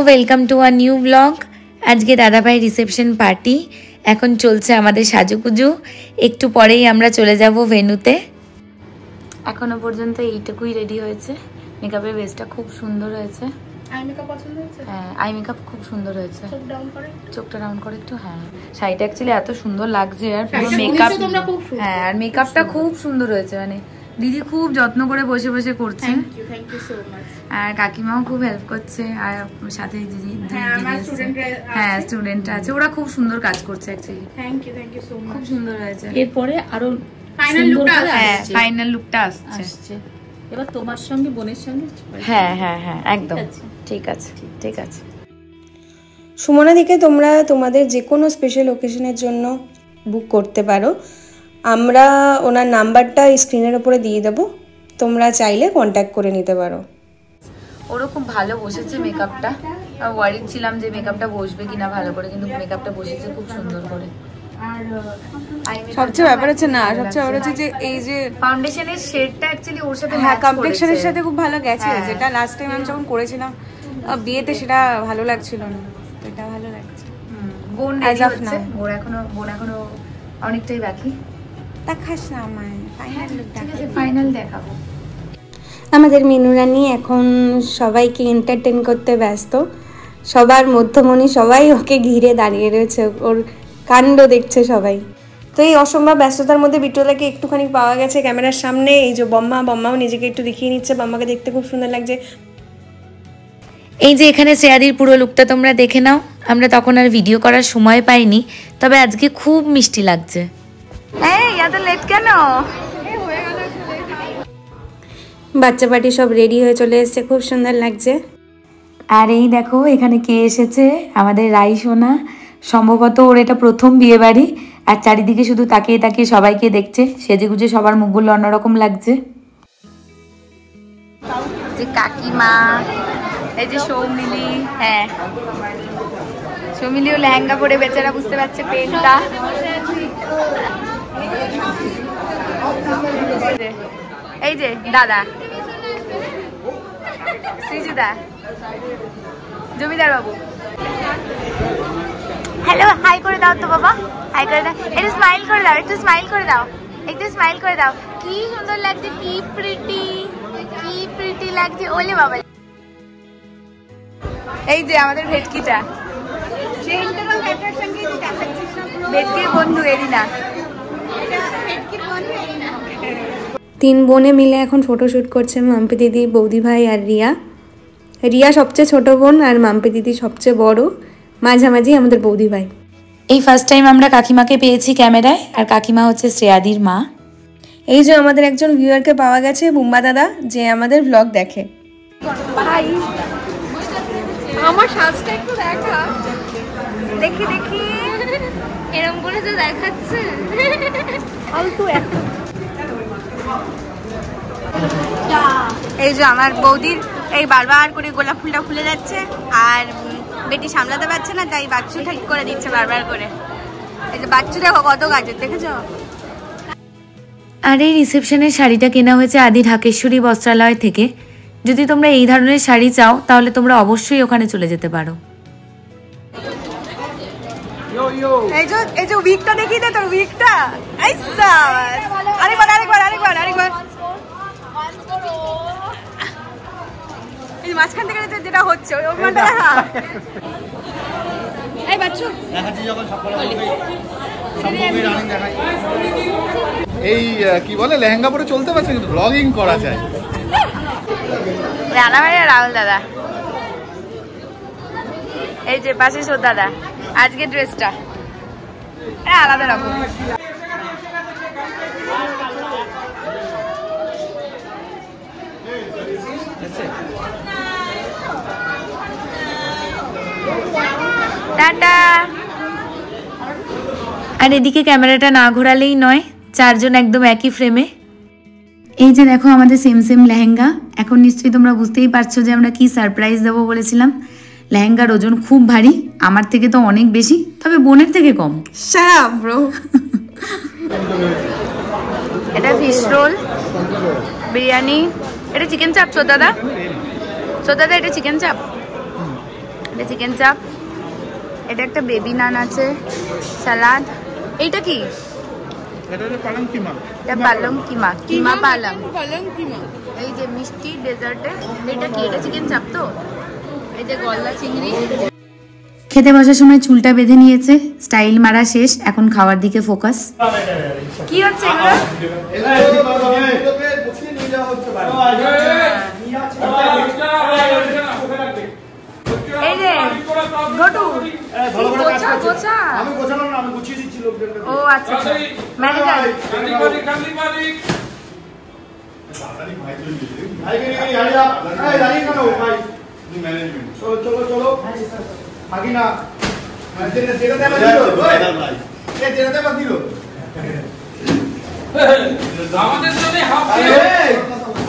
Welcome to a new blog. আজকে দাদাভাই reception party, এখন চলছে আমাদের সাজুগুজু। একটু পরেই আমরা চলে যাব ভেন্যুতে। এখনো পর্যন্ত এইটুকুই রেডি হয়েছে। মেকআপের বেসটা খুব সুন্দর হয়েছে। আই মেকআপ পছন্দ হয়েছে? হ্যাঁ, আই মেকআপ খুব সুন্দর হয়েছে। চোখটা ডাউন করে একটু। হ্যাঁ, শাড়িটা অ্যাকচুয়ালি এত সুন্দর লাগছে আর পুরো মেকআপ। হ্যাঁ, আর মেকআপটা খুব সুন্দর হয়েছে। মানে দিদি খুব যত্ন করে বসে বসে করছে। Thank you so much. আর কাকিমাও খুব হেল্প করছে, আর সাথে দিদি হ্যাঁ স্টুডেন্ট আছে, ওরা খুব সুন্দর কাজ করছে actually. Thank you so much. খুব সুন্দর হয়েছে। এরপরে আরো ফাইনাল লুকটা আসছে। এবার তোমার সঙ্গে বোনের সঙ্গে। হ্যাঁ হ্যাঁ হ্যাঁ, একদম ঠিক আছে ঠিক আছে। সুমনাদিকে তোমরা তোমাদের যে কোনো স্পেশাল ওকেশনের জন্য বুক করতে পারো। আমরা ওনার নাম্বারটা স্ক্রিনের উপরে দিয়ে দেবো, তোমরা চাইলে কন্ট্যাক্ট করে নিতে পারো। ওরও খুব ভালো বসেছে মেকআপটা। ওয়ারিড ছিলাম যে মেকআপটা বসবে কিনা ভালো করে, কিন্তু মেকআপটা বসেছে খুব সুন্দর করে। আর সবচেয়ে ব্যাপার হচ্ছে যে এই যে ফাউন্ডেশনের শেডটা অ্যাকচুয়ালি ওর সাথে হ্যাঁ কমপ্লেক্সনের সাথে খুব ভালো গেছে। যেটা লাস্ট টাইম আমি যখন করেছিলাম বিয়েতে সেটা ভালো লাগছিল না, এটা ভালো লাগছে। বোন রেডি হচ্ছে, বোন এখনো অনেকটাই বাকি। দেখাস না আমায়, ফাইনাল দেখাবো। আমাদের মেনু রানী এখন সবাইকে এন্টারটেন করতে ব্যস্ত। সবার মধ্যমণি সবাই ওকে ঘিরে দাঁড়িয়ে রয়েছে, ওর কাণ্ড দেখছে সবাই। তো এই অসম্ভব ব্যস্ততার মধ্যে বিট্টুদাকে একটুখানি পাওয়া গেছে ক্যামেরার সামনে। এই যে বম্মাও নিজেকে একটু দেখিয়ে নিচ্ছে, বম্মাকে দেখতে খুব সুন্দর লাগছে। এই যে এখানে শ্রেয়াদির পুরো লুকটা তোমরা দেখে নাও। আমরা তখন আর ভিডিও করার সময় পাইনি, তবে আজকে খুব মিষ্টি লাগছে। এই এত লেট কেন? বাচ্চা পার্টি সব রেডি হয়ে চলে এসেছে, খুব সুন্দর লাগছে। আর এই দেখো এখানে কে এসেছে, আমাদের রাই সোনা। সম্ভবত ওর এটা প্রথম বিয়ে বাড়ি, আর চারিদিকে শুধু তাকিয়ে তাকিয়ে সবাইকে দেখছে। সেজেগুজে সবার মুখগুলো অন্যরকম লাগছে। যে কাকিমা, এই যে সৌমিলি। হ্যাঁ, সৌমিলিও লেহেঙ্গা পরে বেচারা বুঝতে পারছে পেনটা। এই যে দাদা শ্রীজিদা, জমিদার বাবু। হ্যালো, হাই করে দাও তো বাবা, হাই করে দাও। একটু স্মাইল করে দাও, একটু স্মাইল করে দাও, একটু স্মাইল করে দাও। কি সুন্দর লাগছে, কি প্রিটি লাগছে। ওলে বাবা, এই যে আমাদের ভেটকিটা, ভেটকির বন্ধু এরিনা। তিন বোনে মিলে এখন ফটোশ্যুট করছে, মাম্পি দিদি, বৌদি ভাই আর রিয়া সবচেয়ে ছোট বোন, আর মাম্পি দিদি সবচেয়ে বড়, মাঝামাঝি আমাদের বৌদি ভাই। এই ফার্স্ট টাইম আমরা কাকিমাকে পেয়েছি ক্যামেরায়, আর কাকিমা হচ্ছে শ্রেয়াদির মা। এই যে আমাদের একজন ভিউয়ারকে পাওয়া গেছে, বুম্বা দাদা, যে আমাদের ব্লগ দেখে। আমার সাজটা একটু দেখা, দেখি এরকম করে তো দেখাচ্ছে। এই যে আমার বৌদির এই বারবার করে গোলাপ ফুলটা খুলে যাচ্ছে, আর বেটি সামলাতে পারছে না, তাই বাচ্চু ঠিক করে দিচ্ছে বারবার করে। এই যে বাচ্চু দেখো কত গাছের, দেখেছো? আর এই রিসেপশনের শাড়িটা কেনা হয়েছে আদি ঢাকেশ্বরী বস্ত্রালয় থেকে। যদি তোমরা এই ধরনের শাড়ি চাও তাহলে তোমরা অবশ্যই ওখানে চলে যেতে পারো। এই যে উইকটা দেখিয়ে দে, তোর উইকটা। আরেকবার এই মাঝখান থেকে যেটা হচ্ছে ওই ওখানটা দেখা। এই বাচ্চু এই কি বলে লেহেঙ্গা পরে চলতে পারছে, কিন্তু ব্লগিং করা যায়। রাহুল দাদা, এই যে পাশে সোদ দাদা। আজকে ড্রেসটা আলাদা রকম। টাটা। আর এদিকে ক্যামেরাটা না ঘোরালেই নয়, চারজন একদম একই ফ্রেমে। এই যে দেখো আমাদের সেম লেহেঙ্গা। এখন নিশ্চয়ই তোমরা বুঝতেই পারছো যে আমরা কি সারপ্রাইজ দেবো বলেছিলাম। লেহেঙ্গার ওজন খুব ভারী, আমার থেকে তো অনেক বেশি, তবে বোনের থেকে কম। এটা ফিশ রোল, বিরিয়ানি, এটা চিকেন চাপ। সোদাদা এটা চিকেন চাপ। এটা চিকেন চাপ, এটা একটা বেবি নান আছে, স্যালাড। এইটা কি? এটা হলো পালং কিমা। এটা পালং কিমা, কিমা পালং। এই যে মিষ্টি ডেজার্টে। এটা কি? এটা চিকেন চাপ তো। এই যে গলদা চিংড়ি। খেতে বসার সময় চুলটা বেঁধে নিয়েছে, স্টাইল মারা শেষ, এখন খাওয়ার দিকে ফোকাস। কি হচ্ছে এগুলো? এই যে ঘটু গোছা গোছা। আমি গোছালাম না, আমি গুছিয়ে দিচ্ছি লোকজনকে। ও আচ্ছা আচ্ছা, ম্যানেজার। ভাইকে নিয়ে হারিয়া এই দাঁড়িয়ে কেন ভাই? তুমি ম্যানেজমেন্ট চলো চলো চলো আগে না যেটা দেবা দিল ভাই এই যেটা দেবা দিল আমাদের জন্য হাফ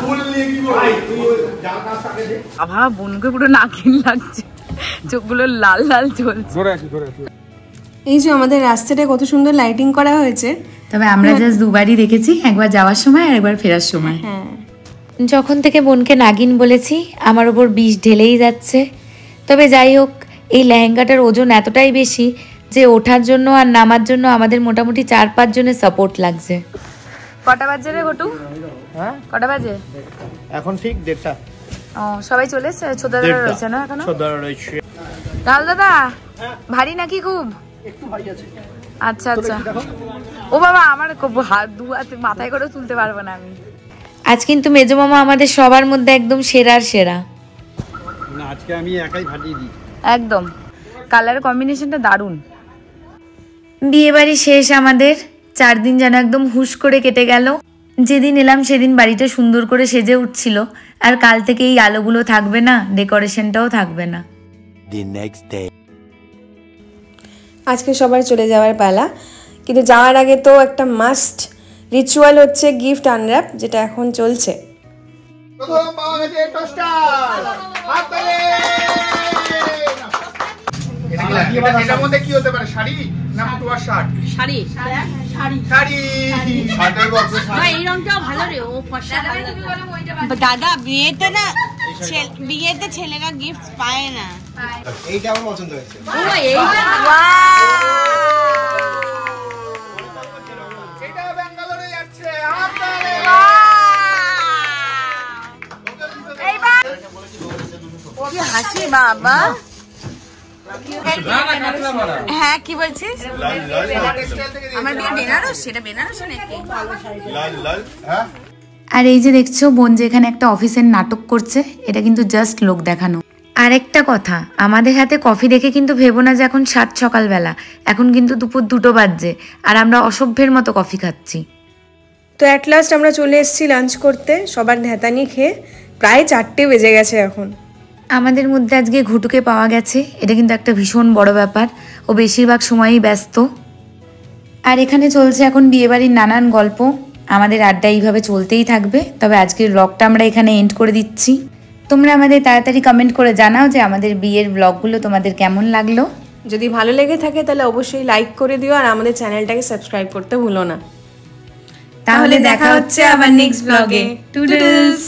ফুল নিয়ে কি বল ভাই তুই যা কাজ তাকে দে। আভা বোনকে পুরো নাকিন লাগছে, চোখগুলো লাল লাল চলছে। এই যে আমাদের রাস্তাটা কত সুন্দর লাইটিং করা হয়েছে। তবে আমরা জাস্ট দুবারই দেখেছি, একবার যাওয়ার সময় আর একবার ফেরার সময়। হ্যাঁ, যখন থেকে বোনকে নাগিন বলেছি আমার ওপর বিষ ঢেলেই যাচ্ছে। তবে যাই হোক, এই লেহেঙ্গাটার ওজন এতটাই বেশি যে ওঠার জন্য আর নামার জন্য আমাদের মোটামুটি 4-5 জনের সাপোর্ট লাগছে। কটা বাজে রে ঘটু? হ্যাঁ কটা বাজে এখন? ঠিক 1:30। ও সবাই চলে এসছে? ছোটদারা রয়েছে না এখনো? সদর রয়েছে। লাল দাদা ভারী নাকি খুব? একটু ভারী আছে। আচ্ছা আচ্ছা। ও বাবা, আমার হাত দু হাতে মাথায় করে তুলতে পারবো না আমি। আজ কিন্তু মেজো মামা আমাদের সবার মধ্যে একদম সেরার সেরা। না আজকে আমি একাই ভাজিয়ে দিই। একদম কালার কম্বিনেশনটা দারুণ। বিয়ে বাড়ি শেষ আমাদের, 4 দিন যেন একদম হুশ করে কেটে গেল। যেদিন এলাম সেদিন বাড়িটা সুন্দর করে সেজে উঠছিল, আর কাল থেকে এই আলোগুলো থাকবে না, ডেকোরেশনটাও থাকবে না। আজকে সবার চলে যাওয়ার পালা, কিন্তু যাওয়ার আগে তো একটা মাস্ট রিচুয়াল হচ্ছে গিফট আনর্যাপ, যেটা এখন চলছে। প্রথম পাওয়া গেছে টোস্টার। হাততালি। এটার মধ্যে কি হতে পারে? শাড়ি না তোমার শার্ট? শাড়ি শাড়ি। শার্টের বক্স। এই রংটাও ভালো রে, ও ফর্সা দাদা বিয়েতে না, বিয়েতে ছেলেরা গিফট পায় না। এইটা আমার পছন্দ হয়েছে। এটা ব্যাঙ্গালোরে যাচ্ছে। হাততালি। কি হাসি বাবা। হ্যাঁ কি বলছিস? আমার বিয়ে বেনারস, সেটা বেনারস নাকি? হ্যাঁ আর এই যে দেখছো বোন যে এখানে একটা অফিসের নাটক করছে, এটা কিন্তু জাস্ট লোক দেখানো। আর একটা কথা, আমাদের হাতে কফি দেখে কিন্তু ভেবো না যে এখন 7 সকালবেলা, এখন কিন্তু দুপুর 2টো বাজছে, আর আমরা অসভ্যের মতো কফি খাচ্ছি। তো অ্যাট লাস্ট আমরা চলে এসেছি লাঞ্চ করতে, সবার ধ্যাতানি খেয়ে প্রায় 4টে বেজে গেছে এখন। আমাদের মধ্যে আজকে ঘটুকে পাওয়া গেছে, এটা কিন্তু একটা ভীষণ বড় ব্যাপার। ও বেশিরভাগ সময়ই ব্যস্ত। আর এখানে চলছে এখন বিয়েবাড়ির নানান গল্প। আমাদের আড্ডা এইভাবে চলতেই থাকবে। তবে আজকের ব্লগটা আমরা এখানে এন্ড করে দিচ্ছি। তোমরা আমাদের তাড়াতাড়ি কমেন্ট করে জানাও যে আমাদের বিয়ের ব্লগগুলো তোমাদের কেমন লাগলো। যদি ভালো লেগে থাকে তাহলে অবশ্যই লাইক করে দিও, আর আমাদের চ্যানেলটাকে সাবস্ক্রাইব করতে ভুলো না। তাহলে দেখা হচ্ছে আবার নেক্সট ব্লগে। টুডলস।